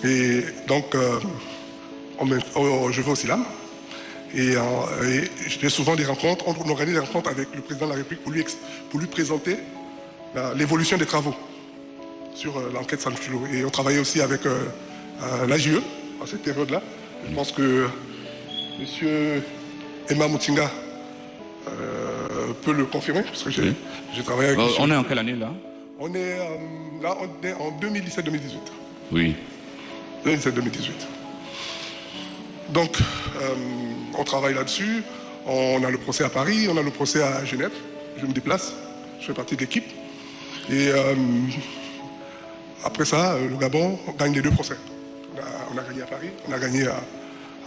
Et donc, je vais au SILAM. Et j'ai souvent des rencontres, on organise des rencontres avec le président de la République pour lui présenter l'évolution des travaux sur l'enquête Santulo. Et on travaillait aussi avec l'AGE à cette période-là. Je pense que M. Emma Moutinga peut le confirmer, parce que j'ai travaillé avec On est en quelle année là? On est là, on est en 2017-2018. Oui. 2017-2018. Donc, on travaille là-dessus. On a le procès à Paris, on a le procès à Genève. Je me déplace, je fais partie de l'équipe. Et après ça, le Gabon gagne les deux procès. On a gagné à Paris, on a gagné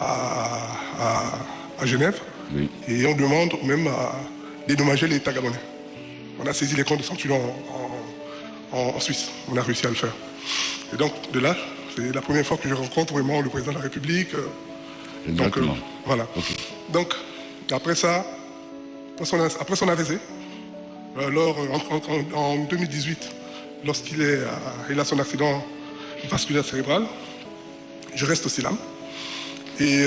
à Genève. Oui. Et on demande même à dédommager l'État gabonais. On a saisi les comptes de Santulo en Suisse. On a réussi à le faire. Et donc, de là, c'est la première fois que je rencontre vraiment le président de la République. Exactement. Donc, voilà. Okay. Donc, après ça, après son AVC, alors en 2018, lorsqu'il a son accident vasculaire cérébral, je reste au SILAM. Et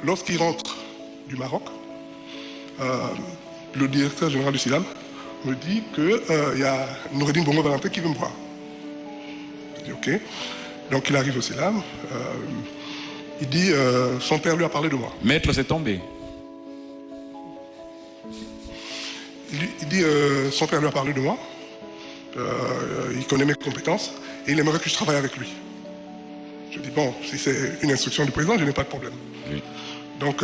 lorsqu'il rentre du Maroc, le directeur général du SILAM me dit qu'il y a Noureddine Bongo Valentin qui veut me voir. Je dis OK. Donc il arrive au SILAM. Il dit son père lui a parlé de moi. Maître, c'est tombé. Il dit son père lui a parlé de moi. Il connaît mes compétences et il aimerait que je travaille avec lui. Je dis bon, si c'est une instruction du président, je n'ai pas de problème. Oui. Donc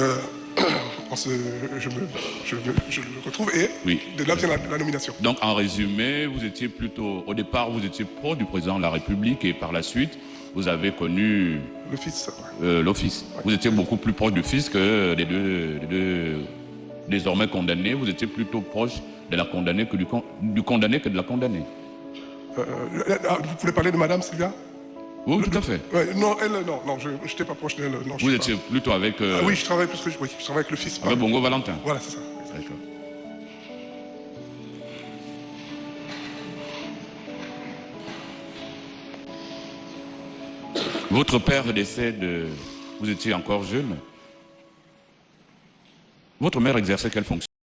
je le retrouve et oui. De là vient la nomination. Donc en résumé, vous étiez plutôt, au départ, vous étiez proche du président de la République et par la suite, vous avez connu le fils. L'office. Ouais. Vous étiez beaucoup plus proche du fils que des deux désormais condamnés. Vous étiez plutôt proche de la condamnée que du condamné que de la condamnée. Vous pouvez parler de Madame Sylvia? Oui, tout à fait. Non, elle, non, je n'étais pas proche d'elle. Vous étiez plutôt avec... oui, je travaille avec le fils. Avec Bongo Valentin. Voilà, c'est ça. D'accord. Votre père décède, vous étiez encore jeune. Votre mère exerçait quelle fonction?